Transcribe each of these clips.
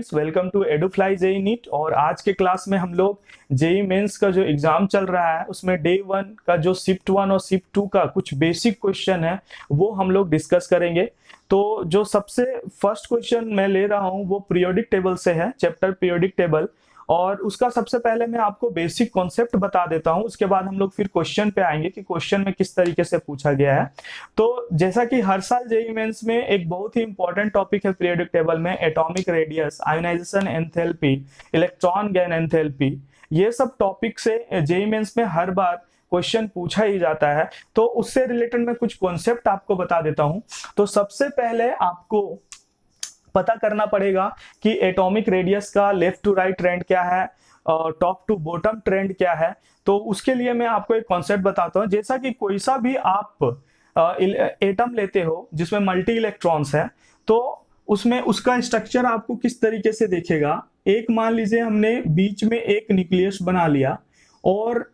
Guys, welcome to Edufly JEE NEET. और आज के क्लास में हम लोग जेई मेंस का जो एग्जाम चल रहा है उसमें डे 1 का जो शिफ्ट 1 और शिफ्ट 2 का कुछ बेसिक क्वेश्चन है वो हम लोग डिस्कस करेंगे। तो जो सबसे फर्स्ट क्वेश्चन मैं ले रहा हूँ वो पीरियोडिक टेबल से है, चैप्टर पीरियोडिक टेबल। और उसका सबसे पहले मैं आपको बेसिक कॉन्सेप्ट बता देता हूं, उसके बाद हम लोग फिर क्वेश्चन पे आएंगे कि क्वेश्चन में किस तरीके से पूछा गया है। तो जैसा कि हर साल जेईई मेंस में एक बहुत ही इंपॉर्टेंट टॉपिक है पीरियोडिक टेबल में, atomic radius, ionisation enthalpy, electron gain enthalpy, ये सब टॉपिक से जेईई मेंस में हर बार क्वेश्चन पूछा ही जाता है। तो उससे रिलेटेड मैं कुछ कॉन्सेप्ट आपको बता देता हूं। तो सबसे पहले आपको पता करना पड़ेगा कि एटॉमिक रेडियस का लेफ्ट टू राइट ट्रेंड क्या है, टॉप टू बॉटम ट्रेंड क्या है। तो उसके लिए मैं आपको एक कॉन्सेप्ट बताता हूं। जैसा कि कोई सा भी आप एटम लेते हो जिसमें मल्टी इलेक्ट्रॉन्स है, तो उसमें उसका स्ट्रक्चर आपको किस तरीके से दिखेगा। एक मान लीजिए हमने बीच में एक न्यूक्लियस बना लिया और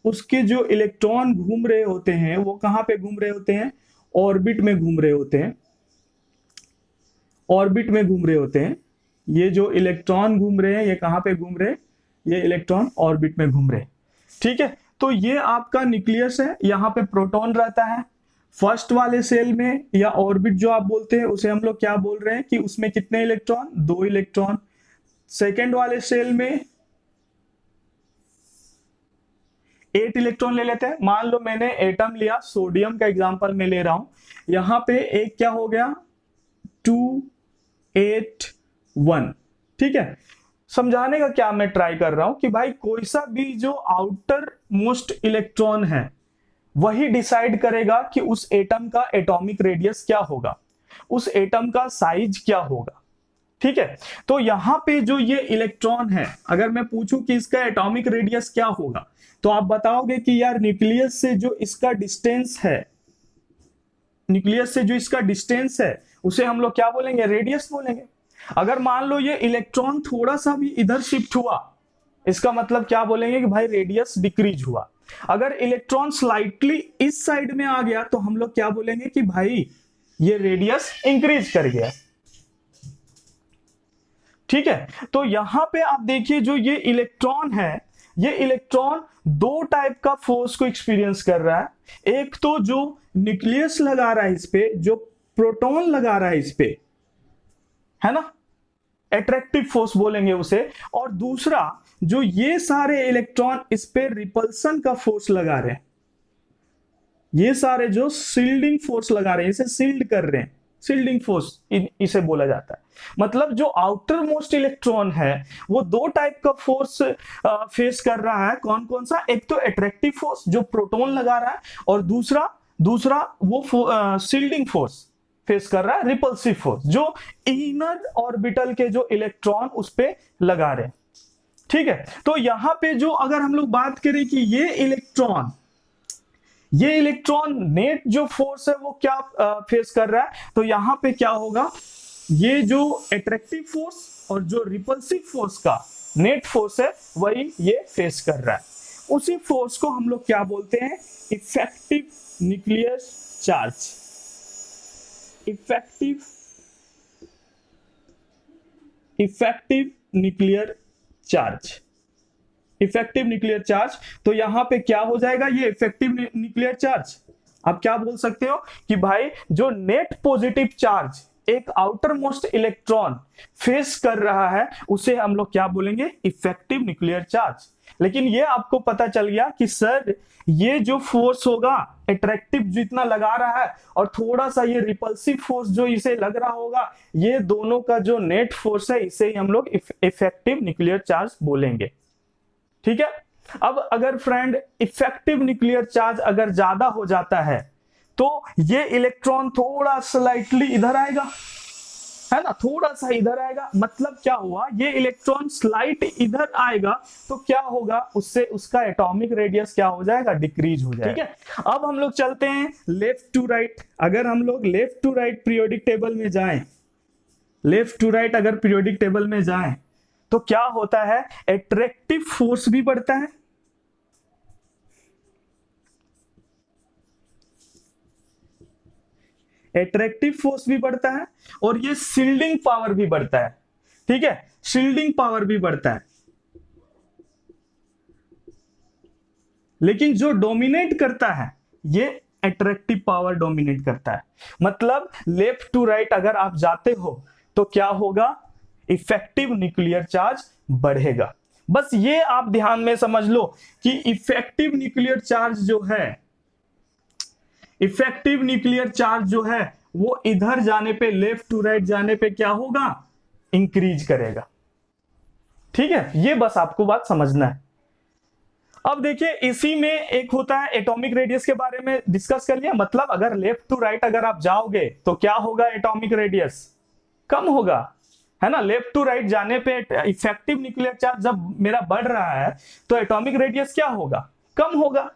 उसके जो इलेक्ट्रॉन घूम रहे होते हैं वो कहाँ पे घूम रहे होते हैं, ऑर्बिट में घूम रहे होते हैं। ऑर्बिट में घूम रहे होते हैं। ये जो इलेक्ट्रॉन घूम रहे हैं ये कहां पे घूम रहे हैं, ये इलेक्ट्रॉन ऑर्बिट में घूम रहे हैं। ठीक है, तो ये आपका न्यूक्लियस है, यहाँ पे प्रोटॉन रहता है। फर्स्ट वाले सेल में या ऑर्बिट जो आप बोलते हैं उसे हम लोग क्या बोल रहे हैं कि उसमें कितने इलेक्ट्रॉन, 2 इलेक्ट्रॉन। सेकेंड वाले सेल में 8 इलेक्ट्रॉन ले लेते हैं। मान लो मैंने एटम लिया, सोडियम का एग्जांपल मैं ले रहा हूं। यहां पे एक क्या हो गया, 2 8 1। ठीक है, समझाने का क्या मैं ट्राई कर रहा हूं कि भाई कोई सा भी जो आउटर मोस्ट इलेक्ट्रॉन है वही डिसाइड करेगा कि उस एटम का एटॉमिक रेडियस क्या होगा, उस एटम का साइज क्या होगा। ठीक है, तो यहां पे जो ये इलेक्ट्रॉन है, अगर मैं पूछूं कि इसका एटॉमिक रेडियस क्या होगा, तो आप बताओगे कि यार न्यूक्लियस से जो इसका डिस्टेंस है, न्यूक्लियस से जो इसका डिस्टेंस है उसे हम लोग क्या बोलेंगे, रेडियस बोलेंगे। अगर मान लो ये इलेक्ट्रॉन थोड़ा सा भी इधर शिफ्ट हुआ, इसका मतलब क्या बोलेंगे कि भाई रेडियस डिक्रीज हुआ। अगर इलेक्ट्रॉन स्लाइटली इस साइड में आ गया तो हम लोग क्या बोलेंगे कि भाई ये रेडियस इंक्रीज कर गया। ठीक है, तो यहां पे आप देखिए जो ये इलेक्ट्रॉन है, ये इलेक्ट्रॉन दो टाइप का फोर्स को एक्सपीरियंस कर रहा है। एक तो जो न्यूक्लियस लगा रहा है इस पे, जो प्रोटॉन लगा रहा है इस पे, है ना, एट्रैक्टिव फोर्स बोलेंगे उसे। और दूसरा जो ये सारे इलेक्ट्रॉन इस पे रिपल्सन का फोर्स लगा रहे हैं, ये सारे जो सील्डिंग फोर्स लगा रहे हैं, इसे सील्ड कर रहे हैं, सील्डिंग फोर्स इसे बोला जाता है। मतलब जो आउटर मोस्ट इलेक्ट्रॉन है वो दो टाइप का फोर्स फेस कर रहा है। कौन कौन सा, एक तो एट्रैक्टिव फोर्स जो प्रोटॉन लगा रहा है, और दूसरा वो सील्डिंग फोर्स फेस कर रहा है, रिपल्सिव फोर्स, जो इनर ऑर्बिटल के जो इलेक्ट्रॉन उस पे लगा रहे हैं। ठीक है, तो यहां पे जो अगर हम लोग बात करें कि ये इलेक्ट्रॉन नेट जो फोर्स है वो क्या फेस कर रहा है, तो यहां पे क्या होगा, ये जो एट्रैक्टिव फोर्स और जो रिपल्सिव फोर्स का नेट फोर्स है वही ये फेस कर रहा है। उसी फोर्स को हम लोग क्या बोलते हैं, effective nuclear charge. Effective nuclear charge. तो यहां पे क्या हो जाएगा, ये इफेक्टिव न्यूक्लियर चार्ज। आप क्या बोल सकते हो कि भाई जो नेट पॉजिटिव चार्ज एक आउटर मोस्ट इलेक्ट्रॉन फेस कर रहा है उसे हम लोग क्या बोलेंगे, इफेक्टिव न्यूक्लियर चार्ज। लेकिन ये आपको पता चल गया कि सर ये जो फोर्स होगा एट्रैक्टिव जितना लगा रहा है और थोड़ा सा ये रिपल्सिव फोर्स जो इसे लग रहा होगा, ये दोनों का जो नेट फोर्स है इसे ही हम लोग इफेक्टिव न्यूक्लियर चार्ज बोलेंगे। ठीक है, अब अगर फ्रेंड इफेक्टिव न्यूक्लियर चार्ज अगर ज्यादा हो जाता है तो ये इलेक्ट्रॉन थोड़ा स्लाइटली इधर आएगा, है ना, थोड़ा सा इधर आएगा। मतलब क्या हुआ, ये इलेक्ट्रॉन स्लाइट इधर आएगा तो क्या होगा, उससे उसका एटॉमिक रेडियस क्या हो जाएगा, डिक्रीज हो जाएगा। ठीक है, अब हम लोग चलते हैं लेफ्ट टू राइट। अगर हम लोग left to right periodic table में जाएं, लेफ्ट टू राइट अगर पीरियोडिक टेबल में जाएं तो क्या होता है, एट्रैक्टिव फोर्स भी बढ़ता है, एट्रैक्टिव फोर्स भी बढ़ता है और ये सील्डिंग पावर भी बढ़ता है। ठीक है, शील्डिंग पावर भी बढ़ता है, लेकिन जो डोमिनेट करता है ये अट्रैक्टिव पावर डोमिनेट करता है। मतलब लेफ्ट टू राइट अगर आप जाते हो तो क्या होगा, इफेक्टिव न्यूक्लियर चार्ज बढ़ेगा। बस ये आप ध्यान में समझ लो कि इफेक्टिव न्यूक्लियर चार्ज जो है, इफेक्टिव न्यूक्लियर चार्ज जो है वो इधर जाने पे, लेफ्ट टू राइट जाने पे क्या होगा, इंक्रीज करेगा। ठीक है, ये बस आपको बात समझना है। अब देखिए इसी में एक होता है एटॉमिक रेडियस के बारे में डिस्कस कर लिया। मतलब अगर लेफ्ट टू राइट अगर आप जाओगे तो क्या होगा, एटॉमिक रेडियस कम होगा, है ना। लेफ्ट टू राइट जाने पे इफेक्टिव न्यूक्लियर चार्ज जब मेरा बढ़ रहा है तो एटॉमिक रेडियस क्या होगा, कम होगा,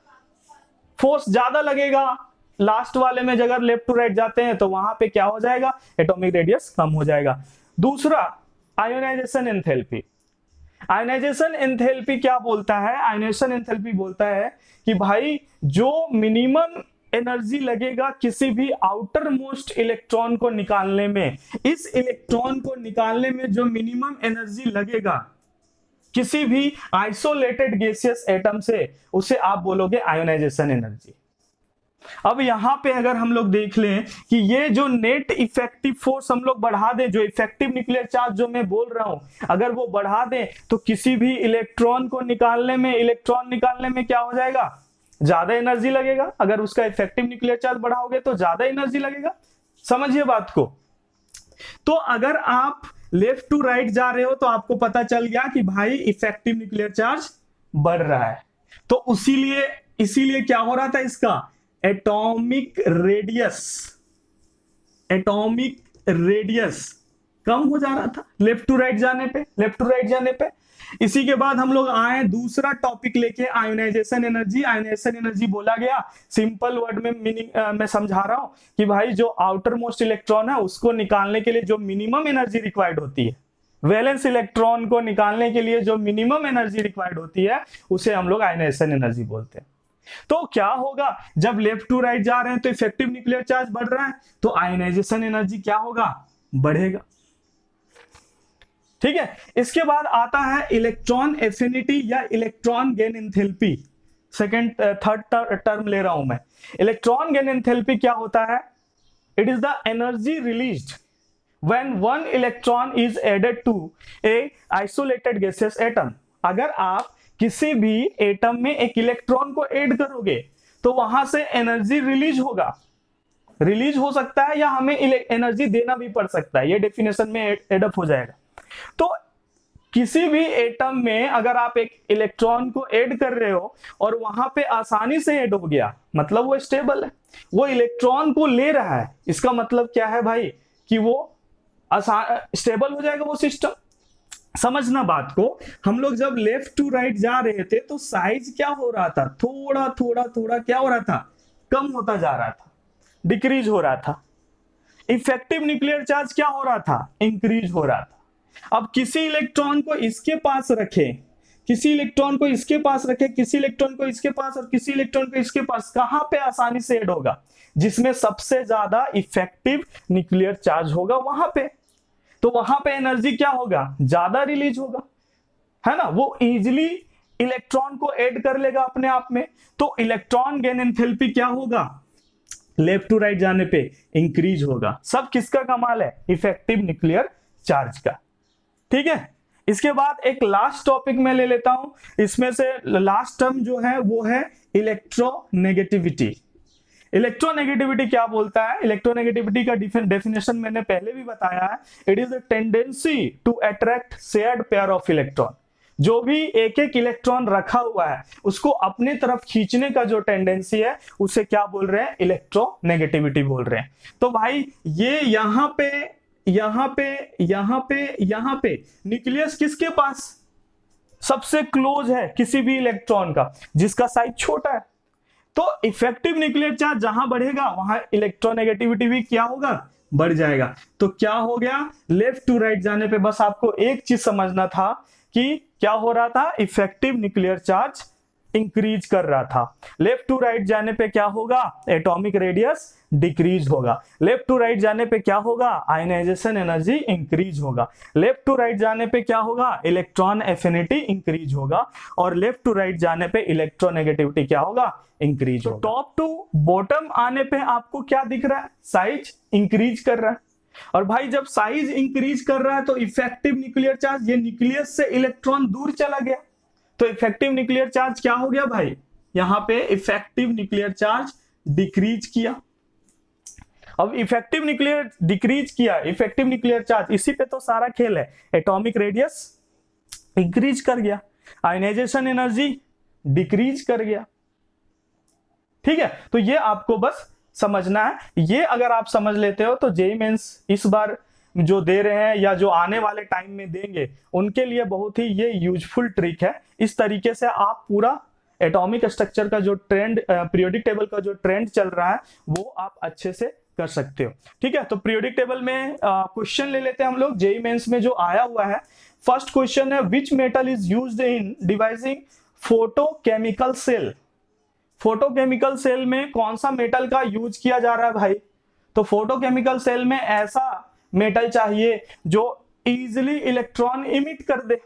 फोर्स ज्यादा लगेगा। लास्ट वाले में अगर लेफ्ट टू राइट जाते हैं तो वहां पे क्या हो जाएगा, एटॉमिक रेडियस कम हो जाएगा। दूसरा आयोनाइजेशन एंथैल्पी। आयोनाइजेशन एंथैल्पी क्या बोलता है, आयोनाइजेशन एंथैल्पी बोलता है कि भाई जो मिनिमम एनर्जी लगेगा किसी भी आउटर मोस्ट इलेक्ट्रॉन को निकालने में, इस इलेक्ट्रॉन को निकालने में जो मिनिमम एनर्जी लगेगा किसी भी आइसोलेटेड गैसियस एटम से, उसे आप बोलोगे आयोनाइजेशन एनर्जी। अब यहां पे अगर हम लोग देख लें कि ये जो नेट इफेक्टिव फोर्स हम लोग बढ़ा दें, जो इफेक्टिव न्यूक्लियर चार्ज जो मैं बोल रहा हूं अगर वो बढ़ा दें तो किसी भी इलेक्ट्रॉन को निकालने में, इलेक्ट्रॉन निकालने में क्या हो जाएगा, ज्यादा एनर्जी लगेगा। अगर उसका इफेक्टिव न्यूक्लियर चार्ज बढ़ाओगे तो ज्यादा एनर्जी लगेगा। समझिए बात को। तो अगर आप लेफ्ट टू राइट जा रहे हो तो आपको पता चल गया कि भाई इफेक्टिव न्यूक्लियर चार्ज बढ़ रहा है, तो इसीलिए क्या हो रहा था, इसका एटॉमिक रेडियस कम हो जा रहा था लेफ्ट टू राइट जाने पे। इसी के बाद हम लोग आए दूसरा टॉपिक लेके, आयोनाइजेशन एनर्जी। आयोनाइजेशन एनर्जी बोला गया, सिंपल वर्ड में मीनिंग मैं समझा रहा हूं कि भाई जो आउटर मोस्ट इलेक्ट्रॉन है उसको निकालने के लिए जो मिनिमम एनर्जी रिक्वायर्ड होती है, वैलेंस इलेक्ट्रॉन को निकालने के लिए जो मिनिमम एनर्जी रिक्वायर्ड होती है उसे हम लोग आयोनाइजेशन एनर्जी बोलते हैं। तो क्या होगा, जब लेफ्ट टू राइट जा रहे हैं तो इफेक्टिव न्यूक्लियर चार्ज बढ़ रहा है तो आयोनाइजेशन एनर्जी क्या होगा, बढ़ेगा। ठीक है, इसके बाद आता है इलेक्ट्रॉन एफिनिटी या electron gain enthalpy. Second third term ले रहा हूं मैं। इलेक्ट्रॉन गेन एंथैल्पी क्या होता है, it is the energy released when one electron is added to a isolated gaseous atom. अगर आप किसी भी एटम में एक इलेक्ट्रॉन को ऐड करोगे तो वहां से एनर्जी रिलीज हो सकता है या हमें एनर्जी देना भी पड़ सकता है, ये डेफिनेशन में एडअप हो जाएगा। तो किसी भी एटम में अगर आप एक इलेक्ट्रॉन को ऐड कर रहे हो और वहां पे आसानी से ऐड हो गया, मतलब वो स्टेबल है, वो इलेक्ट्रॉन को ले रहा है, इसका मतलब क्या है भाई कि वो स्टेबल हो जाएगा वो सिस्टम। समझना बात को। हम लोग जब लेफ्ट टू राइट जा रहे थे तो साइज क्या हो रहा था, थोड़ा थोड़ा क्या हो रहा था, कम होता जा रहा था, डिक्रीज हो रहा था। इफेक्टिव न्यूक्लियर चार्ज क्या हो रहा था, इंक्रीज हो रहा था। अब किसी इलेक्ट्रॉन को इसके पास रखे, किसी इलेक्ट्रॉन को इसके पास रखे, किसी इलेक्ट्रॉन को इसके पास और किसी इलेक्ट्रॉन को इसके पास, कहां पे आसानी से ऐड होगा, जिसमें सबसे ज्यादा इफेक्टिव न्यूक्लियर चार्ज होगा वहां पे। तो वहां पे एनर्जी क्या होगा, ज्यादा रिलीज होगा, है ना, वो इजीली इलेक्ट्रॉन को ऐड कर लेगा अपने आप में। तो इलेक्ट्रॉन गेन एंथैल्पी क्या होगा, लेफ्ट टू राइट जाने पे इंक्रीज होगा। सब किसका कमाल है, इफेक्टिव न्यूक्लियर चार्ज का। ठीक है, इसके बाद एक लास्ट टॉपिक मैं ले लेता हूं, इसमें से लास्ट टर्म जो है वो है इलेक्ट्रोनेगेटिविटी। इलेक्ट्रोनेगेटिविटी क्या बोलता है, इलेक्ट्रोनेगेटिविटी का डेफिनेशन मैंने पहले भी बताया है, it is the tendency to attract shared pair of electron. जो भी एक एक इलेक्ट्रॉन रखा हुआ है उसको अपने तरफ खींचने का जो टेंडेंसी है उसे क्या बोल रहे हैं, इलेक्ट्रोनेगेटिविटी बोल रहे हैं। तो भाई ये यहां पे न्यूक्लियस किसके पास सबसे क्लोज है, किसी भी इलेक्ट्रॉन का जिसका साइज छोटा है। तो इफेक्टिव न्यूक्लियर चार्ज जहां बढ़ेगा वहां इलेक्ट्रोनेगेटिविटी भी क्या होगा, बढ़ जाएगा। तो क्या हो गया, लेफ्ट टू राइट जाने पे बस आपको एक चीज समझना था कि क्या हो रहा था, इफेक्टिव न्यूक्लियर चार्ज इंक्रीज कर रहा था। लेफ्ट टू राइट जाने पे क्या होगा, एटॉमिक रेडियस डिक्रीज होगा। लेफ्ट टू राइट जाने पे क्या होगा, आयनाइजेशन एनर्जी इंक्रीज होगा। लेफ्ट टू राइट जाने पे क्या होगा, इलेक्ट्रॉन एफिनिटी इंक्रीज होगा। और लेफ्ट टू राइट जाने पे इलेक्ट्रोनेगेटिविटी क्या होगा, इंक्रीज होगा। टॉप टू बॉटम आने पे आपको क्या दिख रहा है, साइज इंक्रीज कर रहा है। और भाई जब साइज इंक्रीज कर रहा है तो इफेक्टिव न्यूक्लियर चार्ज, ये न्यूक्लियस से इलेक्ट्रॉन दूर चला गया, तो इफेक्टिव न्यूक्लियर चार्ज क्या हो गया भाई, यहां पे इफेक्टिव न्यूक्लियर चार्ज डिक्रीज किया। अब इफेक्टिव न्यूक्लियर डिक्रीज किया, इफेक्टिव न्यूक्लियर चार्ज, इसी पे तो सारा खेल है। एटॉमिक रेडियस इंक्रीज कर गया, आयनाइजेशन एनर्जी डिक्रीज कर गया। ठीक है, तो ये आपको बस समझना है। ये अगर आप समझ लेते हो तो जेईई मेंस इस बार जो दे रहे हैं या जो आने वाले टाइम में देंगे उनके लिए बहुत ही ये यूजफुल ट्रिक है। इस तरीके से आप पूरा एटॉमिक स्ट्रक्चर का जो ट्रेंड, पीरियोडिक टेबल का जो ट्रेंड चल रहा है वो आप अच्छे से कर सकते हो। ठीक है, तो पीरियोडिक टेबल में क्वेश्चन ले लेते हैं हम लोग। जेईई मेंस में जो आया हुआ है, फर्स्ट क्वेश्चन है, which metal is used in devising photochemical cell. Photochemical cell में कौन सा मेटल का यूज किया जा रहा है भाई, तो फोटोकेमिकल सेल में ऐसा मेटल चाहिए जो इजीली इलेक्ट्रॉन इमिट कर दे।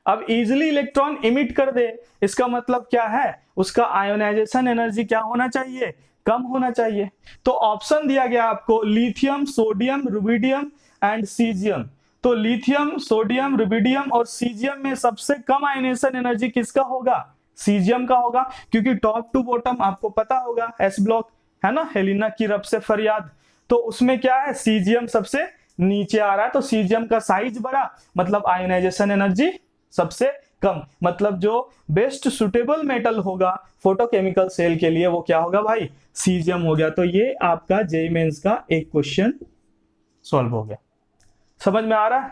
अब इजीली इलेक्ट्रॉन इमिट कर दे इसका मतलब क्या है, उसका आयोनाइजेशन एनर्जी क्या होना चाहिए, कम होना चाहिए। तो ऑप्शन दिया गया आपको lithium, sodium, rubidium and caesium. तो लिथियम, सोडियम, रुबिडियम और सीजियम में सबसे कम आयोनाइजेशन एनर्जी किसका होगा, सीजियम का होगा, क्योंकि टॉप टू बॉटम आपको पता होगा एस ब्लॉक है ना, हेलिना की रब से फरियाद, तो उसमें क्या है, सीजियम सबसे नीचे आ रहा है। तो सीजियम का साइज बड़ा मतलब आयोनाइजेशन एनर्जी सबसे कम, मतलब जो बेस्ट सुटेबल मेटल होगा फोटोकेमिकल सेल के लिए वो क्या होगा भाई, सीजियम हो गया। तो ये आपका जेईई मेंस का एक क्वेश्चन सॉल्व हो गया, समझ में आ रहा है।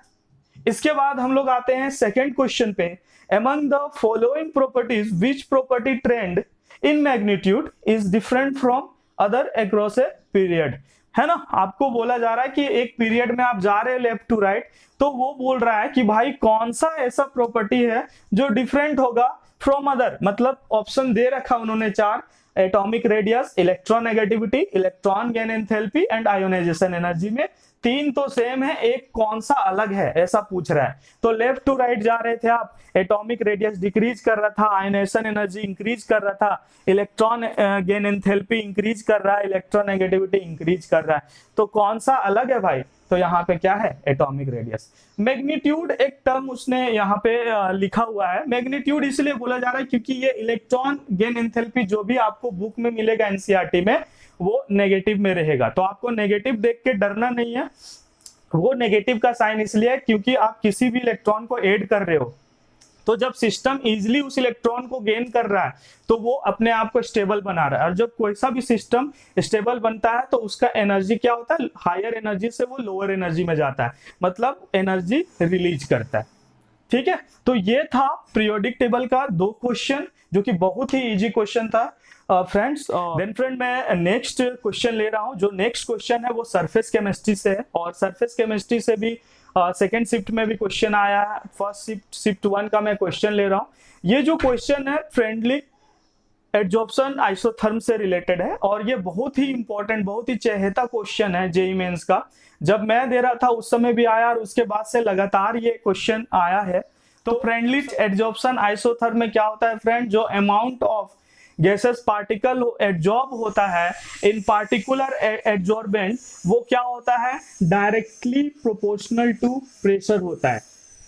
इसके बाद हम लोग आते हैं सेकंड क्वेश्चन पे, among the following properties which property trend in magnitude is different from other across a period। है ना, आपको बोला जा रहा है कि एक पीरियड में आप जा रहे हैं लेफ्ट टू राइट, तो वो बोल रहा है कि भाई कौन सा ऐसा प्रॉपर्टी है जो डिफरेंट होगा फ्रॉम अदर, मतलब ऑप्शन दे रखा उन्होंने चार, atomic radius, electronegativity, electron gain enthalpy and ionization energy में तीन तो सेम है, एक कौन सा अलग है ऐसा पूछ रहा है। तो लेफ्ट टू राइट जा रहे थे आप, एटॉमिक रेडियस डिक्रीज कर रहा था, आयनाइजेशन एनर्जी इंक्रीज कर रहा था, इलेक्ट्रॉन गेन एंथैल्पी इंक्रीज कर रहा है, इलेक्ट्रोनेगेटिविटी इंक्रीज कर रहा है, तो कौन सा अलग है भाई, तो यहाँ पे क्या है, एटॉमिक रेडियस। मैग्नीट्यूड एक टर्म उसने यहाँ पे लिखा हुआ है, मैग्नीट्यूड इसलिए बोला जा रहा है क्योंकि ये इलेक्ट्रॉन गेन एंथैल्पी जो भी आपको बुक में मिलेगा एनसीईआरटी में वो नेगेटिव में रहेगा, तो आपको नेगेटिव देख के डरना नहीं है। वो नेगेटिव का साइन इसलिए है क्योंकि आप किसी भी इलेक्ट्रॉन को ऐड कर रहे हो, तो जब सिस्टम इजीली उस इलेक्ट्रॉन को गेन कर रहा है तो वो अपने आप को स्टेबल बना रहा है, और जब कोई सा भी सिस्टम स्टेबल बनता है तो उसका एनर्जी क्या होता है, हायर एनर्जी से वो लोअर एनर्जी में जाता है, मतलब एनर्जी रिलीज करता है। ठीक है, तो ये था पीरियोडिक टेबल का दो क्वेश्चन जो कि बहुत ही इजी क्वेश्चन था फ्रेंड्स। देन फ्रेंड मैं नेक्स्ट क्वेश्चन ले रहा हूं, जो नेक्स्ट क्वेश्चन है वो सरफेस केमिस्ट्री से है, और सरफेस केमिस्ट्री से भी सेकेंड शिफ्ट में भी क्वेश्चन आया है, फर्स्ट शिफ्ट 1 का मैं क्वेश्चन ले रहा हूं। ये जो क्वेश्चन है फ्रेंडली एडजॉर्प्शन आइसोथर्म से रिलेटेड है, और ये बहुत ही इंपॉर्टेंट, बहुत ही चहेता क्वेश्चन है जेईई मेंस का। जब मैं दे रहा था उस समय भी आया और उसके बाद से लगातार ये क्वेश्चन आया है। तो फ्रेंडली एडजॉर्प्शन आइसोथर्म में क्या होता है फ्रेंड, जो amount of gases particle adsorb होता है इन पार्टिकुलर एडजॉर्बेंट, वो क्या होता है, डायरेक्टली प्रोपोर्शनल टू प्रेशर होता है,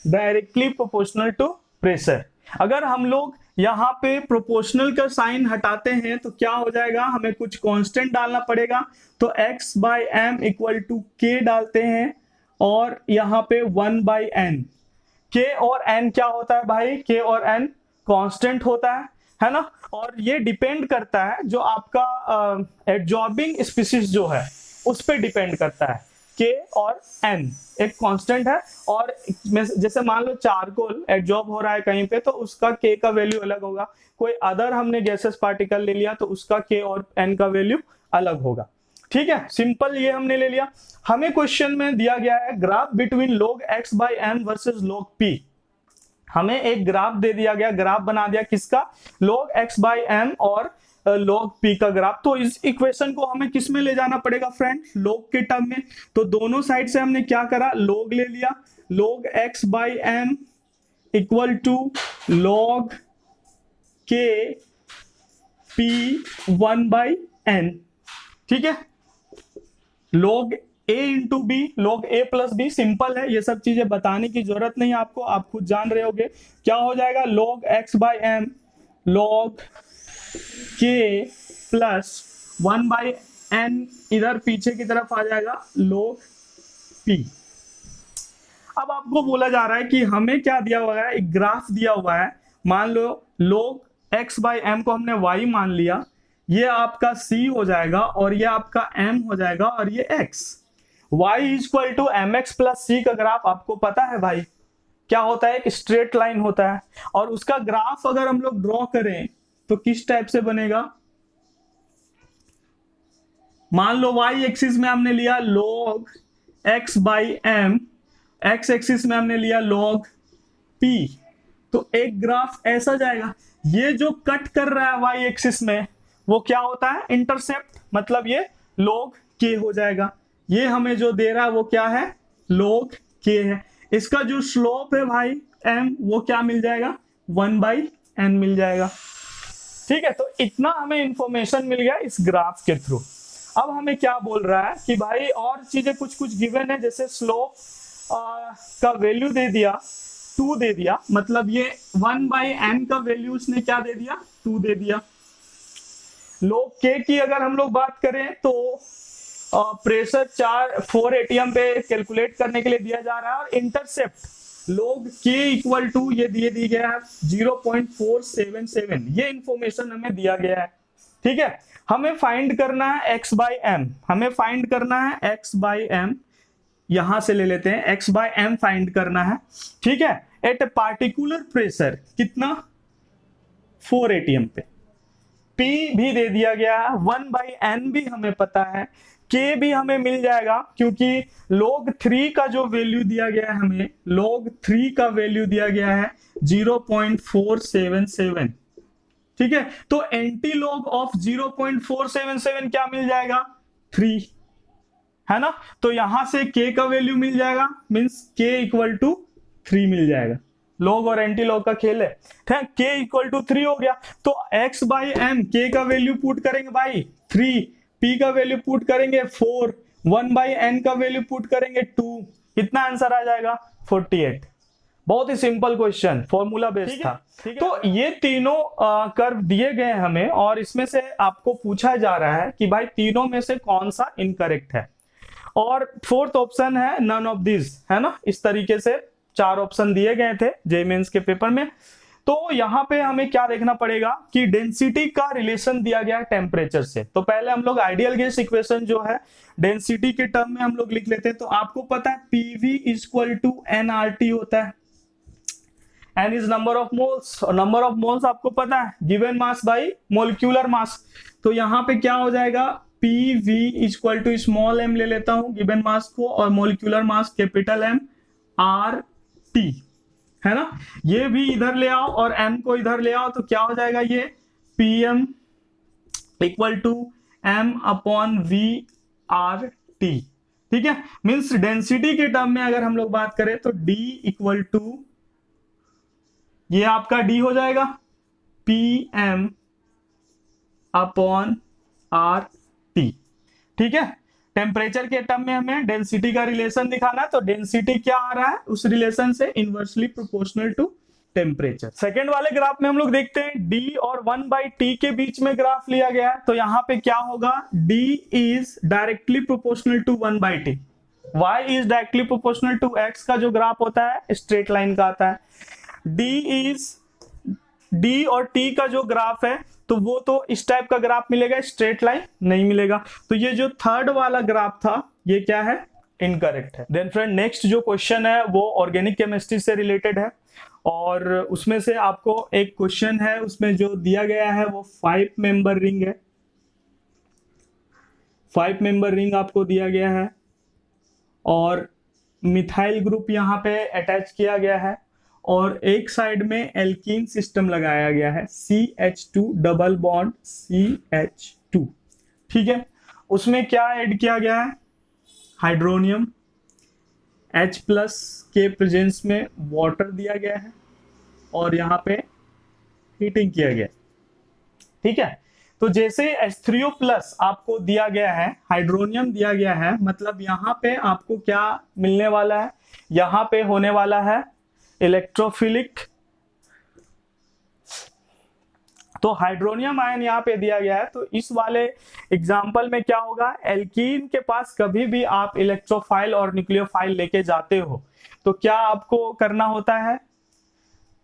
डायरेक्टली प्रोपोर्शनल टू प्रेशर। अगर हम लोग यहाँ पे प्रोपोर्शनल का साइन हटाते हैं तो क्या हो जाएगा, हमें कुछ कांस्टेंट डालना पड़ेगा, तो x/m इक्वल टू k डालते हैं, और यहाँ पे 1/n, k और n क्या होता है भाई, k और n कांस्टेंट होता है ना, और ये डिपेंड करता है जो आपका एडजॉर्बिंग स्पीसीज जो है उस पे डिपेंड करता है, k और n एक कांस्टेंट है, और जैसे मान लो चारकोल एडजॉर्ब हो रहा है कहीं पे तो उसका k का वैल्यू अलग होगा, कोई अदर हमने गैसेस पार्टिकल ले लिया तो उसका k और n का वैल्यू अलग होगा। ठीक है, सिंपल ये हमने ले लिया। हमें क्वेश्चन में दिया गया है graph between log x/m versus log p। हमें एक ग्राफ दे दिया गया, ग्राफ बना दिया किसका, log x बाई एम और log p का ग्राफ। तो इस इक्वेशन को हमें किस में ले जाना पड़ेगा फ्रेंड, log के टर्म में। तो दोनों साइड से हमने क्या करा, log ले लिया, log x by M equal to log k p 1 by n, ठीक है। log a into B, log a plus B, simple है, ये सब चीजें बताने की जरूरत नहीं है आपको, आप खुद जान रहे होगे। क्या हो जाएगा, log x by M log k plus 1 by n, इधर पीछे की तरफ आ जाएगा log p। अब आपको बोला जा रहा है कि हमें क्या दिया हुआ है, एक ग्राफ दिया हुआ है, मान लो log x बाई एम को हमने y मान लिया, ये आपका c हो जाएगा और ये आपका m हो जाएगा और ये x। y equal to M X plus C का ग्राफ आपको पता है भाई क्या होता है, एक स्ट्रेट लाइन होता है, और उसका ग्राफ अगर हम लोग ड्रॉ करें तो किस टाइप से बनेगा, मान लो y एक्सिस में हमने लिया log x by M, x axis में हमने लिया log p, तो एक ग्राफ ऐसा जाएगा। ये जो कट कर रहा है y एक्सिस में वो क्या होता है, इंटरसेप्ट, मतलब ये log k हो जाएगा। ये हमें जो दे रहा है वो क्या है, log k है। इसका जो स्लोप है भाई m, वो क्या मिल जाएगा, 1 बाई n मिल जाएगा, ठीक है। तो इतना हमें इंफॉर्मेशन मिल गया इस ग्राफ के थ्रू। अब हमें क्या बोल रहा है कि भाई और चीजें कुछ कुछ गिवन है, जैसे स्लोप का वैल्यू दे दिया 2 दे दिया, मतलब ये 1 बाई n का वैल्यू उसने क्या दे दिया, 2 दे दिया। log k की अगर हम लोग बात करें तो प्रेशर 4 एटीएम पे कैलकुलेट करने के लिए दिया जा रहा है, और intercept log k equal to ये दी गया है 0.477, ये इंफॉर्मेशन हमें दिया गया है, ठीक है। हमें फाइंड करना है x बाई एम, हमें फाइंड करना है x बाई एम, यहां से ले लेते हैं x बाई एम फाइंड करना है, ठीक है। एट ए पार्टिकुलर प्रेशर कितना, 4 एटीएम पे, P भी दे दिया गया है, 1 बाई n भी हमें पता है, K भी हमें मिल जाएगा, क्योंकि log 3 का जो वैल्यू दिया गया है हमें, log 3 का वैल्यू दिया गया है 0.477, ठीक है। तो एंटी लॉग ऑफ 0.477 क्या मिल जाएगा, 3, है ना। तो यहां से K का वैल्यू मिल जाएगा, मींस K इक्वल टू 3 मिल जाएगा। लॉग और एंटी लॉग का खेल है, ठीक। K इक्वल टू 3 हो गया, तो x बाई एम, K का वैल्यू पुट करेंगे भाई 3, P का वैल्यू पुट करेंगे 4, 1 बाई n का वैल्यू पुट करेंगे 2, कितना आंसर आ जाएगा, 48। बहुत ही सिंपल क्वेश्चन, फॉर्मूला बेस्ड था। तो ये तीनों कर्व दिए गए हमें, और इसमें से आपको पूछा जा रहा है कि भाई तीनों में से कौन सा इनकरेक्ट है, और फोर्थ ऑप्शन है नन ऑफ दिस, है ना। इस तरीके से 4 ऑप्शन दिए गए थे जेईई मेंस के पेपर में। तो यहां पे हमें क्या देखना पड़ेगा कि डेंसिटी का रिलेशन दिया गया है टेम्परेचर से। तो पहले हम लोग आइडियल गैस इक्वेशन जो है डेंसिटी के टर्म में हम लोग लिख लेते हैं। तो आपको पता है पीवी इक्वल टू एनआरटी होता है, N is number of moles, और नंबर ऑफ मोल्स आपको पता है given mass by molecular mass. तो यहाँ पे क्या हो जाएगा, PV equal to small M ले लेता हूं गिवन मास को, और molecular mass capital M R T, है ना। ये भी इधर ले आओ और m को इधर ले आओ, तो क्या हो जाएगा, ये pm equal to m upon V R T, ठीक है। मींस डेंसिटी के टर्म में अगर हम लोग बात करें तो d इक्वल टू, ये आपका d हो जाएगा pm अपॉन आर टी, ठीक है। टेम्परेचर के टर्म में हमें डेंसिटी का रिलेशन दिखाना है, तो डेंसिटी क्या आ रहा है, उस रिलेशन से inversely proportional to temperature. Second वाले ग्राफ में हम लोग देखते हैं d और 1 बाई टी के बीच में ग्राफ लिया गया है। तो यहां पे क्या होगा, d is directly proportional to 1 by T, y is directly proportional to x का जो ग्राफ होता है स्ट्रेट लाइन का आता है। d और t का जो ग्राफ है तो वो तो इस टाइप का ग्राफ मिलेगा, स्ट्रेट लाइन नहीं मिलेगा। तो ये जो थर्ड वाला ग्राफ था ये क्या है, इनकरेक्ट है। देन फ्रेंड नेक्स्ट जो क्वेश्चन है वो ऑर्गेनिक केमिस्ट्री से रिलेटेड है, और उसमें से आपको एक क्वेश्चन है, उसमें जो दिया गया है वो 5 मेंबर रिंग है। 5 मेंबर रिंग आपको दिया गया है, और मिथाइल ग्रुप यहाँ पे अटैच किया गया है, और एक साइड में एल्कीन सिस्टम लगाया गया है, CH2 डबल बॉन्ड CH2। ठीक है, उसमें क्या ऐड किया गया है, हाइड्रोनियम, H प्लस के प्रेजेंस में वाटर दिया गया है और यहाँ पे हीटिंग किया गया। ठीक है, तो जैसे H3O प्लस आपको दिया गया है, हाइड्रोनियम दिया गया है, मतलब यहाँ पे आपको क्या मिलने वाला है, यहाँ पे होने वाला है इलेक्ट्रोफिलिक। तो हाइड्रोनियम आयन यहाँ पे दिया गया है, तो इस वाले एग्जाम्पल में क्या होगा, एल्कीन के पास कभी भी आप इलेक्ट्रोफाइल और न्यूक्लियोफाइल लेके जाते हो तो क्या आपको करना होता है,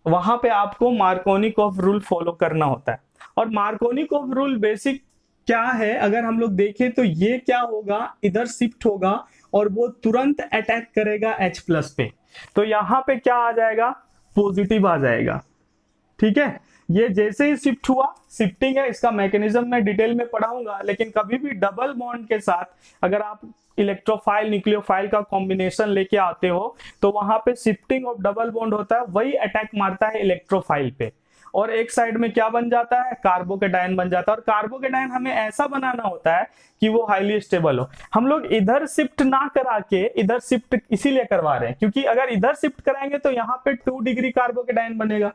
वहां पे आपको मार्कोनिकॉफ रूल फॉलो करना होता है। और मार्कोनिकॉफ रूल बेसिक क्या है, अगर हम लोग देखें तो ये क्या होगा, इधर शिफ्ट होगा और वो तुरंत अटैक करेगा H प्लस पे, तो यहाँ पे क्या आ जाएगा, पॉजिटिव आ जाएगा। ठीक है, ये जैसे ही शिफ्ट हुआ, शिफ्टिंग है, इसका मैकेनिज्म मैं डिटेल में पढ़ाऊंगा, लेकिन कभी भी डबल बॉन्ड के साथ अगर आप इलेक्ट्रोफाइल न्यूक्लियोफाइल का कॉम्बिनेशन लेके आते हो तो वहां पे शिफ्टिंग ऑफ डबल बॉन्ड होता है, वही अटैक मारता है इलेक्ट्रोफाइल पे, और एक साइड में क्या बन जाता है, कार्बोकेटायन बन जाता है। और कार्बोकेटायन हमें ऐसा बनाना होता है कि वो हाईली स्टेबल हो। हम लोग इधर शिफ्ट ना करा के इधर शिफ्ट इसीलिए करवा रहे हैं क्योंकि अगर इधर शिफ्ट कराएंगे तो यहाँ पे 2 डिग्री कार्बोकेटायन बनेगा,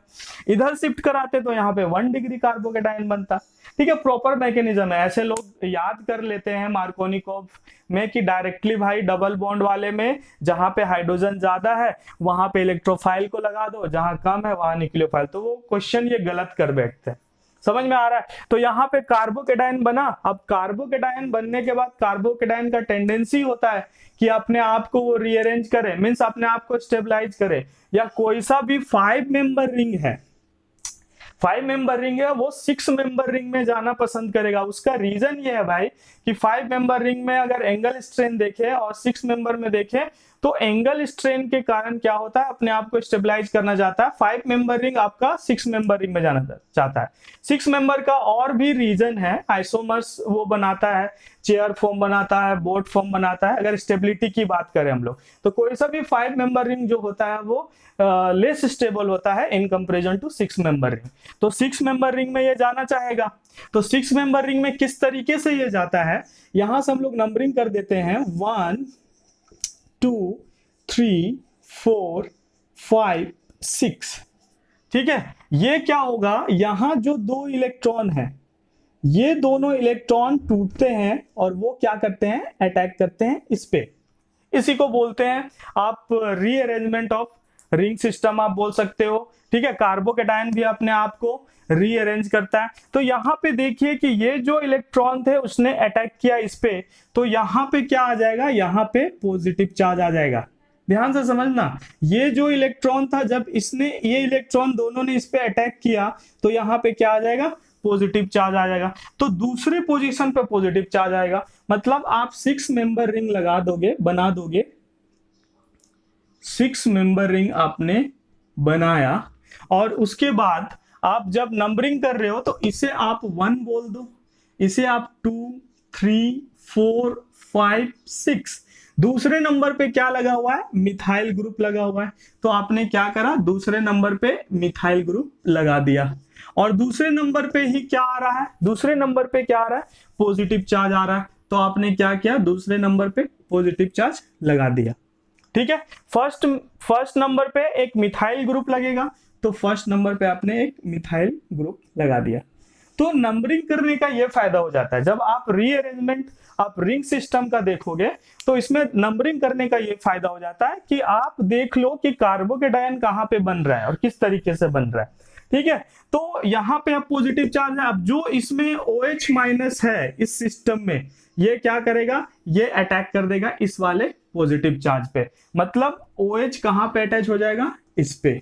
इधर शिफ्ट कराते तो यहाँ पे 1 डिग्री कार्बोकेटायन बनता। ठीक है, प्रॉपर मैकेनिज्म है। ऐसे लोग याद कर लेते हैं मार्कोनिकॉफ में कि डायरेक्टली भाई डबल बॉन्ड वाले में जहां पे हाइड्रोजन ज्यादा है वहां पे इलेक्ट्रोफाइल को लगा दो, जहां कम है वहां न्यूक्लियोफाइल, तो वो क्वेश्चन ये गलत कर बैठते हैं। समझ में आ रहा है? तो यहाँ पे कार्बोकेटायन बना। अब कार्बोकेटायन बनने के बाद कार्बोकेटायन का टेंडेंसी होता है कि अपने आप को वो रीअरेंज करे, मीन्स अपने आप को स्टेबलाइज करे, या कोई सा भी 5 मेंबर रिंग है, 5 मेंबर रिंग है, वो 6 मेंबर रिंग में जाना पसंद करेगा। उसका रीजन ये है भाई कि 5 मेंबर रिंग में अगर एंगल स्ट्रेन देखे और 6 मेंबर में देखे तो एंगल स्ट्रेन के कारण क्या होता है, अपने आप को स्टेबलाइज करना चाहता है। 5 मेंबर रिंग आपका 6 मेंबर रिंग में जाना चाहता है। 6 मेंबर का और भी रीजन है, आइसोमर्स वो बनाता है, चेयर फॉर्म बनाता है, बोट फॉर्म बनाता है। अगर स्टेबिलिटी की बात करें हम लोग तो कोई सा भी 5 मेंबर रिंग जो होता है वो लेस स्टेबल होता है in comparison to 6 member ring. तो 6 मेंबर रिंग में ये जाना चाहेगा। तो 6 मेंबर रिंग में किस तरीके से ये जाता है, यहां से हम लोग नंबरिंग कर देते हैं 1 2 3 4 5 6। ठीक है, ये क्या होगा, यहां जो 2 इलेक्ट्रॉन है, ये दोनों इलेक्ट्रॉन टूटते हैं और वो क्या करते हैं, अटैक करते हैं इस पे। इसी को बोलते हैं आप रीअरेंजमेंट ऑफ रिंग सिस्टम आप बोल सकते हो। ठीक है, कार्बोकेटायन भी अपने आप को रीअरेंज करता है। तो यहाँ पे देखिए कि ये जो इलेक्ट्रॉन थे उसने अटैक किया इस पे, तो यहाँ पे क्या आ जाएगा, यहाँ पे पॉजिटिव चार्ज आ जाएगा। ध्यान से समझना, ये जो इलेक्ट्रॉन था, जब इसने ये इलेक्ट्रॉन दोनों ने इस पे अटैक किया तो यहाँ पे क्या आ जाएगा, पॉजिटिव चार्ज आ जाएगा। तो दूसरे पोजीशन पे पॉजिटिव चार्ज आएगा। मतलब आप 6 मेंबर रिंग लगा दोगे, बना दोगे, 6 मेंबर रिंग आपने बनाया और उसके बाद आप जब नंबरिंग कर रहे हो तो इसे आप 1 बोल दो, इसे आप 2 3 4 5 6। दूसरे नंबर पे क्या लगा हुआ है, मिथाइल ग्रुप लगा हुआ है, तो आपने क्या करा, दूसरे नंबर पे मिथाइल ग्रुप लगा दिया। और दूसरे नंबर पे ही क्या आ रहा है, दूसरे नंबर पे क्या आ रहा है, पॉजिटिव चार्ज आ रहा है, तो आपने क्या किया, दूसरे नंबर पे पॉजिटिव चार्ज लगा दिया। ठीक है, फर्स्ट नंबर पे एक मिथाइल ग्रुप लगेगा, तो फर्स्ट नंबर पे आपने एक मिथाइल ग्रुप लगा दिया। तो नंबरिंग करने का ये फायदा हो जाता है। जब आप रीअरेंजमेंट आप रिंग सिस्टम का देखोगे तो इसमें नंबरिंग करने का ये फायदा हो जाता है कि आप देख लो कि कार्बोकेटायन कहां पे बन रहा है और किस तरीके से बन रहा है। ठीक है, तो यहां पे अब पॉजिटिव चार्ज है। अब जो इसमें OH माइनस है इस सिस्टम में, ये क्या करेगा, ये अटैक कर देगा इस वाले पॉजिटिव चार्ज पे। मतलब OH कहां पे अटैच हो जाएगा, इस पे।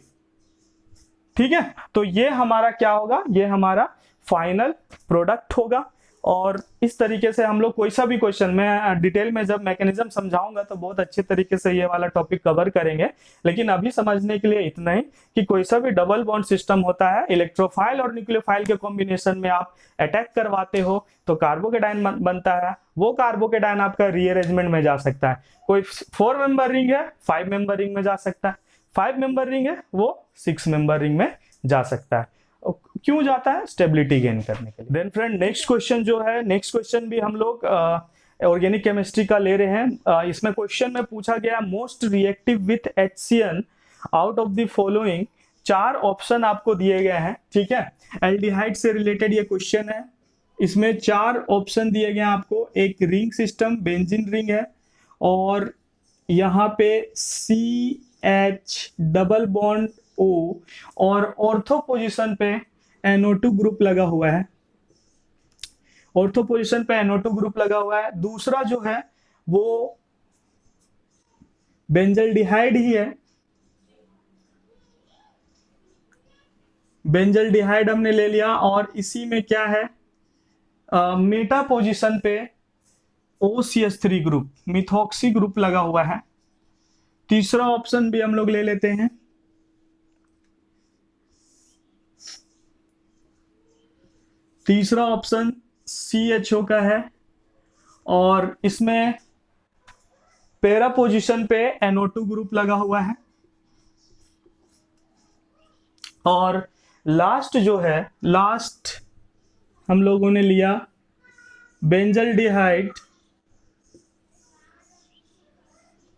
ठीक है, तो ये हमारा क्या होगा, ये हमारा फाइनल प्रोडक्ट होगा। और इस तरीके से हम लोग कोई सा भी क्वेश्चन, मैं डिटेल में जब मैकेनिज्म समझाऊंगा तो बहुत अच्छे तरीके से ये वाला टॉपिक कवर करेंगे, लेकिन अभी समझने के लिए इतना ही कि कोई सा भी डबल बॉन्ड सिस्टम होता है, इलेक्ट्रोफाइल और न्यूक्लियोफाइल के कॉम्बिनेशन में आप अटैक करवाते हो तो कार्बोकेटायन बनता है। वो कार्बोकेटायन आपका रीअरेंजमेंट में जा सकता है। कोई 4 मेंबर रिंग है, 5 मेंबर रिंग में जा सकता है। 5 मेंबर रिंग है वो 6 मेंबर रिंग में जा सकता है। क्यों जाता है? स्टेबिलिटी गेन करने के लिए। देन फ्रेंड नेक्स्ट क्वेश्चन जो है, नेक्स्ट क्वेश्चन भी हम लोग ऑर्गेनिक केमिस्ट्री का ले रहे हैं। इसमें क्वेश्चन में पूछा गया most reactive with HCN out of the following. 4 option आपको दिए गए हैं, ठीक है। एल्डिहाइड से रिलेटेड ये क्वेश्चन है। इसमें 4 ऑप्शन दिए गए हैं आपको। एक रिंग सिस्टम बेंजीन रिंग है और यहाँ पे CH डबल बॉन्ड O और ऑर्थो पोजीशन पे NO2 ग्रुप लगा हुआ है। ऑर्थो पोजीशन पे NO2 ग्रुप लगा हुआ है। दूसरा जो है वो बेंजल्डिहाइड ही है। बेंजल्डिहाइड हमने ले लिया और इसी में क्या है, मेटा पोजीशन पे OCH3 ग्रुप, मिथॉक्सी ग्रुप लगा हुआ है। तीसरा ऑप्शन भी हम लोग ले लेते हैं। तीसरा ऑप्शन CHO का है और इसमें पैरा पोजीशन पे NO2 ग्रुप लगा हुआ है। और लास्ट जो है, लास्ट हम लोगों ने लिया benzaldehyde,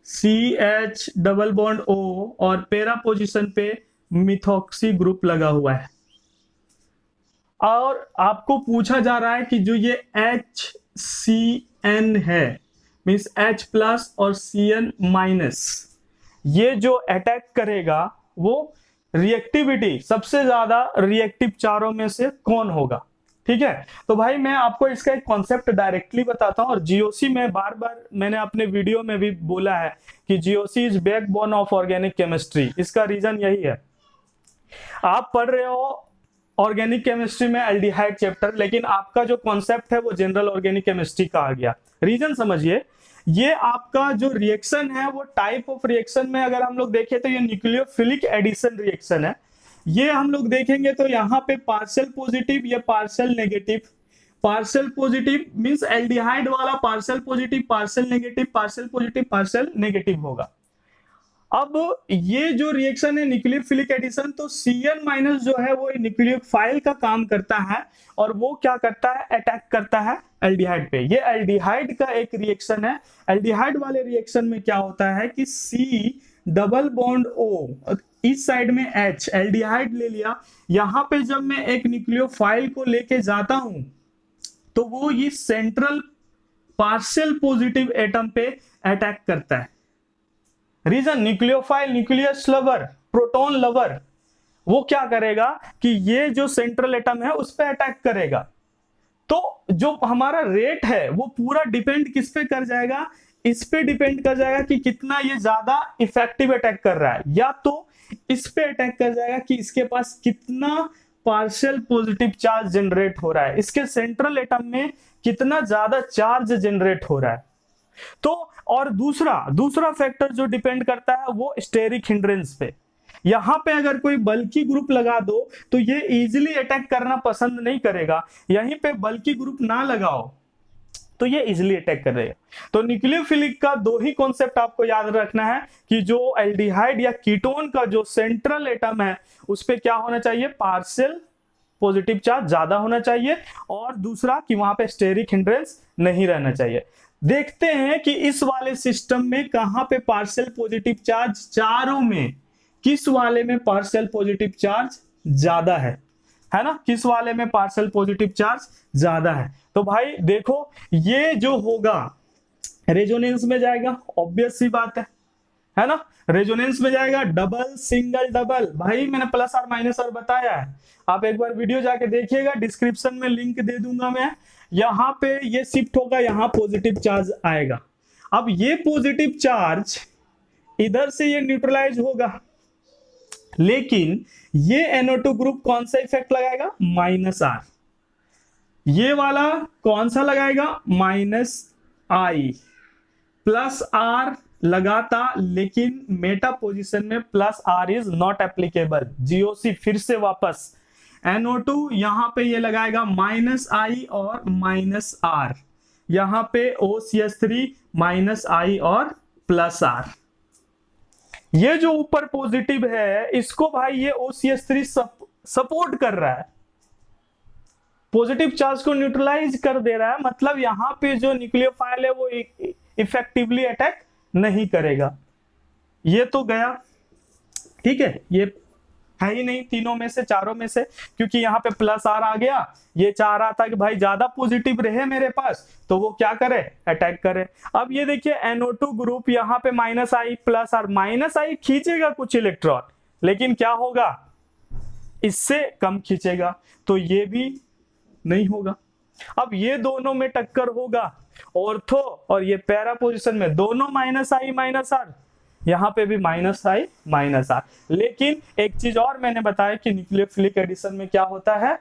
CH double bond O और पैरा पोजीशन पे मिथॉक्सी ग्रुप लगा हुआ है। और आपको पूछा जा रहा है कि जो ये HCN है, मीन्स H प्लस और CN माइनस, ये जो अटैक करेगा वो रिएक्टिविटी सबसे ज्यादा रिएक्टिव चारों में से कौन होगा, ठीक है। तो भाई मैं आपको इसका एक कॉन्सेप्ट डायरेक्टली बताता हूं। और GOC में बार बार मैंने अपने वीडियो में भी बोला है कि GOC is backbone of organic chemistry. इसका रीजन यही है, आप पढ़ रहे हो ऑर्गेनिक केमिस्ट्री में एल्डिहाइड चैप्टर, लेकिन आपका जो कॉन्सेप्ट है वो जनरल ऑर्गेनिक केमिस्ट्री का आ गया। रीजन समझिए, ये आपका जो रिएक्शन है वो टाइप ऑफ रिएक्शन में अगर हम लोग देखें तो ये न्यूक्लियोफिलिक एडिशन रिएक्शन है। ये हम लोग देखेंगे तो यहाँ पे पार्शियल पॉजिटिव या partial negative. Partial positive means aldehyde वाला partial positive, partial negative, partial positive, partial negative होगा। अब ये जो रिएक्शन है न्यूक्लियोफिलिक एडिशन, तो CN माइनस जो है वो न्यूक्लियोफाइल का काम करता है और वो क्या करता है, अटैक करता है एल्डिहाइड पे। ये एल्डिहाइड का एक रिएक्शन है। एल्डिहाइड वाले रिएक्शन में क्या होता है कि C डबल बॉन्ड O, इस साइड में H, एल्डिहाइड ले लिया। यहां पे जब मैं एक न्यूक्लियोफाइल को लेके जाता हूं तो वो ये सेंट्रल पार्शियल पॉजिटिव एटम पे अटैक करता है। Reason, nucleophile, nucleus lover, proton lover, वो क्या करेगा कि ये जो सेंट्रल एटम है उस पे अटैक करेगा। तो जो हमारा रेट है वो पूरा डिपेंड किस पे कर जाएगा, इस पे डिपेंड कर जाएगा कि कितना ये ज्यादा इफेक्टिव अटैक कर रहा है, या तो इस पे अटैक कर जाएगा कि इसके पास कितना पार्शियल पॉजिटिव चार्ज जनरेट हो रहा है, इसके सेंट्रल एटम में कितना ज्यादा चार्ज जनरेट हो रहा है। तो और दूसरा फैक्टर जो डिपेंड करता है वो स्टेरिक हिंड्रेंस पे। यहां पे अगर कोई बल्की ग्रुप लगा दो तो ये इजीली अटैक करना पसंद नहीं करेगा। यहीं पे बल्की ग्रुप ना लगाओ तो ये इजीली अटैक करेगा। तो न्यूक्लियोफिलिक का 2 ही कॉन्सेप्ट आपको याद रखना है कि जो एल्डिहाइड या कीटोन का जो सेंट्रल एटम है उस पे क्या होना चाहिए, पार्शियल पॉजिटिव चार्ज ज्यादा होना चाहिए, और दूसरा कि वहां पे स्टेरिक हिंड्रेंस नहीं रहना चाहिए। देखते हैं कि इस वाले सिस्टम में कहां पे पार्शियल पॉजिटिव चार्ज, चारों में किस वाले में पार्शियल पॉजिटिव चार्ज ज्यादा है ना, किस वाले में पार्शियल पॉजिटिव चार्ज ज्यादा है। तो भाई देखो ये जो होगा रेजोनेंस में जाएगा, ऑब्वियस सी बात है ना, रेजोनेंस में जाएगा। डबल, सिंगल, डबल, भाई मैंने प्लस और माइनस और बताया है, आप एक बार वीडियो जाके देखिएगा, डिस्क्रिप्शन में लिंक दे दूंगा मैं। यहां पे ये शिफ्ट होगा, यहां पॉजिटिव चार्ज आएगा। अब ये पॉजिटिव चार्ज इधर से ये न्यूट्रलाइज होगा, लेकिन ये NO2 ग्रुप कौन सा इफेक्ट लगाएगा, -R। ये वाला कौन सा लगाएगा, -I। +R लगाता, लेकिन मेटा पोजीशन में +R is not applicable. GOC फिर से वापस, NO2 यहां पे ये लगाएगा -I और -R, यहां पे OCH3 -I और +R। ये जो ऊपर पॉजिटिव है इसको भाई ये OCH3 सपोर्ट कर रहा है, पॉजिटिव चार्ज को न्यूट्रलाइज कर दे रहा है, मतलब यहां पे जो न्यूक्लियोफाइल है वो इफेक्टिवली अटैक नहीं करेगा। ये तो गया, ठीक है, ये है ही नहीं तीनों में से, चारों में से, क्योंकि यहाँ पे प्लस आर आ गया। ये चाह रहा था कि भाई ज्यादा पॉजिटिव रहे मेरे पास, तो वो क्या करे, अटैक करे। अब ये देखिए NO2 ग्रुप यहाँ पे -I प्लस आर, -I खींचेगा कुछ इलेक्ट्रॉन, लेकिन क्या होगा, इससे कम खींचेगा, तो ये भी नहीं होगा। अब ये दोनों में टक्कर होगा, ऑर्थो और ये पैरा पोजीशन में दोनों -I -R, यहां पे भी -I -R। लेकिन एक चीज और मैंने बताया कि न्यूक्लियोफिलिक एडिशन में क्या होता है,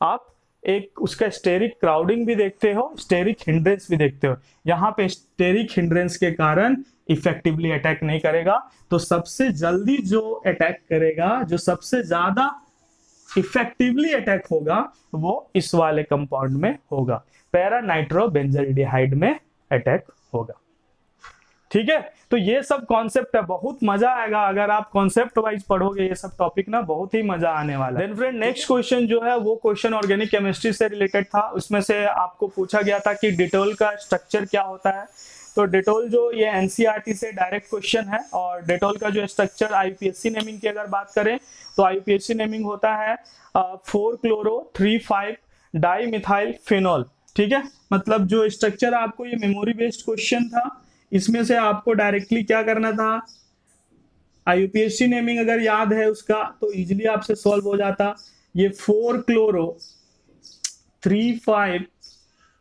आप एक उसका स्टेरिक क्राउडिंग भी देखते हो, स्टेरिक हिंड्रेंस भी देखते हो। यहाँ पे स्टेरिक हिंड्रेंस के कारण इफेक्टिवली अटैक नहीं करेगा, तो सबसे जल्दी जो अटैक करेगा, जो सबसे ज्यादा इफेक्टिवली अटैक होगा, वो इस वाले कंपाउंड में होगा, पैरा नाइट्रोबेंजाइडिहाइड में अटैक होगा। ठीक है, तो ये सब कॉन्सेप्ट है, बहुत मजा आएगा अगर आप कॉन्सेप्ट वाइज पढ़ोगे ये सब टॉपिक ना, बहुत ही मजा आने वाला है। देन फ्रेंड नेक्स्ट क्वेश्चन जो है वो क्वेश्चन ऑर्गेनिक केमिस्ट्री से रिलेटेड था। उसमें से आपको पूछा गया था कि डिटोल का स्ट्रक्चर क्या होता है। तो डिटोल जो ये एनसीईआरटी से डायरेक्ट क्वेश्चन है, और डिटोल का जो स्ट्रक्चर आईयूपीएससी नेमिंग की अगर बात करें तो आईयूपीएससी नेमिंग होता है 4-chloro-3,5 डाईमिथाइल फिनोल। ठीक है, मतलब जो स्ट्रक्चर आपको ये मेमोरी बेस्ड क्वेश्चन था, इसमें से आपको डायरेक्टली क्या करना था, आईयूपीएससी नेमिंग अगर याद है उसका तो इजीली आपसे सॉल्व हो जाता। ये 4-chloro-3,5,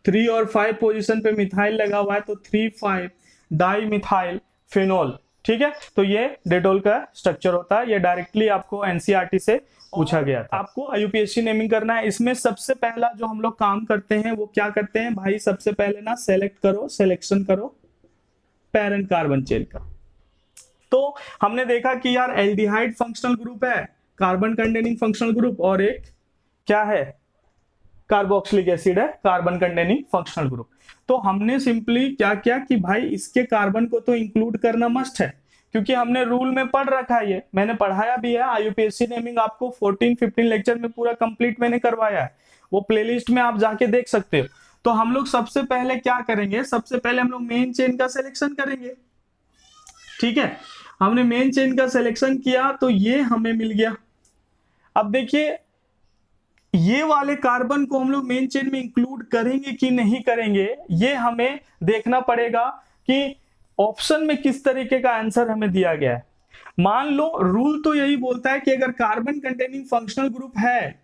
3 और 5 पोजीशन पे मिथाइल लगा हुआ है, तो 3,5 डाईमिथाइल फिनोल। ठीक है, तो ये डिटोल का स्ट्रक्चर होता है, ये डायरेक्टली आपको एनसीईआरटी से पूछा गया था। आपको आईयूपीएससी नेमिंग करना है। इसमें सबसे पहला जो हम लोग काम करते हैं वो क्या करते हैं भाई, सबसे पहले ना सिलेक्शन करो पैरेंट कार्बन चेन का। तो हमने देखा कि यार एल्डिहाइड फंक्शनल ग्रुप है, कार्बन कंटेनिंग फंक्शनल ग्रुप, और एक क्या है, कार्बोक्सिलिक एसिड है, कार्बन कंटेनिंग फंक्शनल ग्रुप। तो हमने सिंपली क्या किया कि भाई इसके कार्बन को तो इंक्लूड करना मस्ट है, क्योंकि हमने रूल में पढ़ रखा है, ये मैंने पढ़ाया भी है। आईयूपीएससी नेमिंग आपको 14-15 लेक्चर में पूरा कंप्लीट मैंने करवाया है, वो प्लेलिस्ट में आप जाके देख सकते हो। तो हम लोग सबसे पहले क्या करेंगे, सबसे पहले हम लोग मेन चेन का सिलेक्शन करेंगे। ठीक है, हमने मेन चेन का सिलेक्शन किया तो ये हमें मिल गया। अब देखिए ये वाले कार्बन को हम लोग मेन चेन में इंक्लूड करेंगे कि नहीं करेंगे, ये हमें देखना पड़ेगा कि ऑप्शन में किस तरीके का आंसर हमें दिया गया है। मान लो रूल तो यही बोलता है कि अगर कार्बन कंटेनिंग फंक्शनल ग्रुप है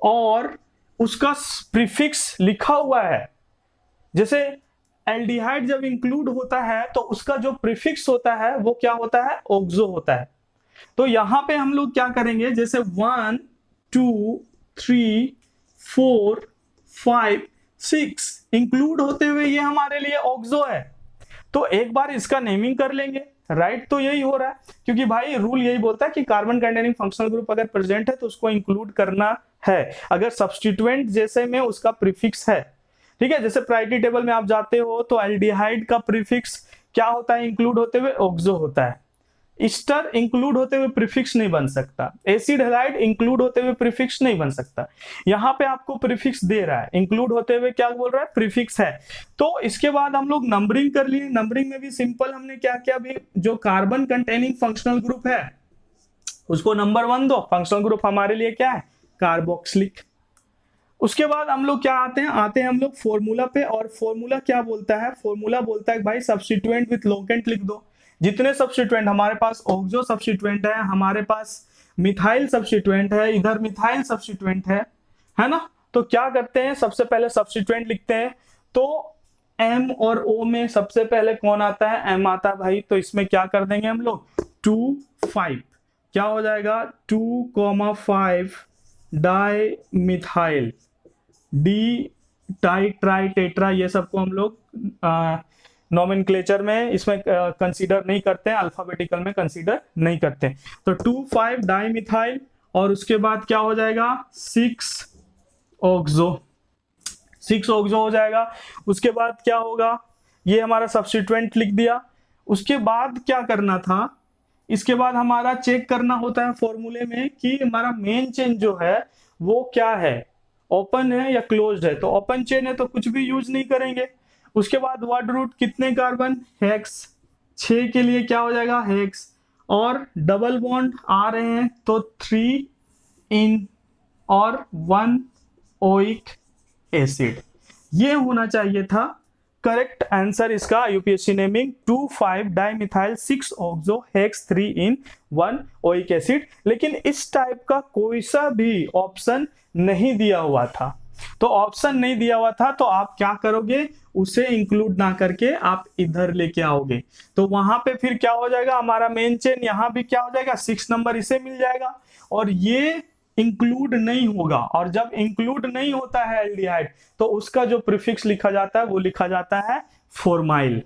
और उसका प्रीफिक्स लिखा हुआ है, जैसे एल्डिहाइड जब इंक्लूड होता है तो उसका जो प्रीफिक्स होता है वो क्या होता है, ऑक्सो होता है। तो यहां पे हम लोग क्या करेंगे, जैसे 1, 2, 3, 4, 5, 6 इंक्लूड होते हुए ये हमारे लिए ऑक्सो है, तो एक बार इसका नेमिंग कर लेंगे। राइट, तो यही हो रहा है, क्योंकि भाई रूल यही बोलता है कि कार्बन कंटेनिंग फंक्शनल ग्रुप अगर प्रेजेंट है तो उसको इंक्लूड करना है, अगर सब्स्टिट्यूएंट जैसे में उसका प्रीफिक्स है। ठीक है, जैसे प्रायोरिटी टेबल में आप जाते हो तो एल्डिहाइड का प्रीफिक्स क्या होता है, इंक्लूड होते हुए ऑक्सो होता है। ईस्टर इंक्लूड होते हुए प्रीफिक्स नहीं बन सकता, एसिड हैलाइड इंक्लूड होते हुए प्रीफिक्स नहीं बन सकता। यहाँ पे आपको प्रीफिक्स दे रहा है, इंक्लूड होते हुए क्या बोल रहा है, प्रीफिक्स है। तो इसके बाद हम लोग नंबरिंग कर लिए। नंबरिंग में भी सिंपल हमने क्या किया, भी जो कार्बन कंटेनिंग फंक्शनल ग्रुप है उसको नंबर 1 दो। फंक्शनल ग्रुप हमारे लिए क्या है, कार्बोक्सिलिक। उसके बाद हम लोग क्या आते हैं हम लोग फॉर्मूला पे, और फॉर्मूला क्या बोलता है, फॉर्मूला बोलता है भाई सब्स्टिट्यूएंट विथ लोकेंट लिख दो। जितने सब्स्टिट्यूएंट हमारे पास, ऑक्सो सब्स्टिट्यूएंट है, हमारे पास मिथाइल सब्स्टिट्यूएंट है, इधर मिथाइल सब्स्टिट्यूएंट है ना। तो क्या करते हैं, सबसे पहले सब्स्टिट्यूएंट लिखते हैं। तो M और O में सबसे पहले कौन आता है, M आता है भाई। तो इसमें क्या कर देंगे हम लोग, 2, 5 क्या हो जाएगा, 2,5 di methyl, D tie try tetra, ये सबको हम लोग नॉमेनक्लेचर में इसमें कंसीडर नहीं करते हैं, अल्फाबेटिकल में कंसीडर नहीं करते हैं। तो 2,5 डाई मिथाइल, और उसके बाद क्या हो जाएगा, 6 ऑक्सो, 6 ऑक्सो हो जाएगा। उसके बाद क्या होगा, ये हमारा सब्स्टिट्यूएंट लिख दिया। उसके बाद क्या करना था, इसके बाद हमारा चेक करना होता है फॉर्मूले में कि हमारा मेन चेन जो है वो क्या है, ओपन है या क्लोज्ड है। तो ओपन चेन है तो कुछ भी यूज नहीं करेंगे। उसके बाद वर्ड रूट कितने कार्बन, हेक्स, 6 के लिए क्या हो जाएगा हेक्स, और डबल बॉन्ड आ रहे हैं तो 3 इन और 1 ओइक एसिड। ये होना चाहिए था करेक्ट आंसर इसका UPSC naming 2,5 dimethyl 6 oxo hex 3 इन 1 ओइक एसिड। लेकिन इस टाइप का कोई सा भी ऑप्शन नहीं दिया हुआ था। तो ऑप्शन नहीं दिया हुआ था तो आप क्या करोगे, उसे इंक्लूड ना करके आप इधर लेके आओगे। तो वहां पे फिर क्या हो जाएगा, हमारा मेन चेन यहां भी क्या हो जाएगा 6 नंबर इसे मिल जाएगा, और ये इंक्लूड नहीं होगा। और जब इंक्लूड नहीं होता है एल्डिहाइड तो उसका जो प्रीफिक्स लिखा जाता है वो लिखा जाता है फॉर्माइल।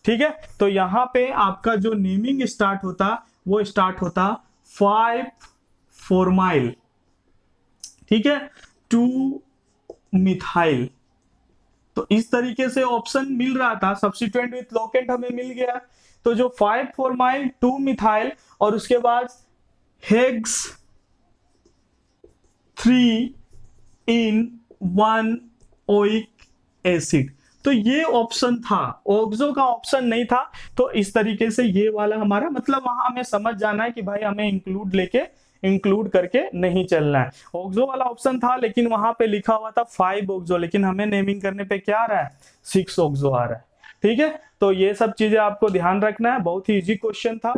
ठीक है, तो यहां पे आपका जो नेमिंग स्टार्ट होता वो स्टार्ट होता 5 फॉर्माइल, ठीक है, 2 मिथाइल। तो इस तरीके से ऑप्शन मिल रहा था, सब्स्टिट्यूएंट विथ लोकेंट हमें मिल गया। तो जो 5 फॉर्माइल 2 मिथाइल और उसके बाद हेक्स 3 इन 1 ओइक एसिड, तो ये ऑप्शन था, ऑक्सो का ऑप्शन नहीं था। तो इस तरीके से ये वाला हमारा मतलब वहां हमें समझ जाना है कि भाई हमें इंक्लूड करके नहीं चलना है। ऑक्सो वाला ऑप्शन था लेकिन वहां पे लिखा हुआ था 5 ऑक्सो, लेकिन हमें नेमिंग करने पे क्या आ रहा है 6 ऑक्सो आ रहा है। ठीक है, तो ये सब चीजें आपको ध्यान रखना है, बहुत ही इजी क्वेश्चन था।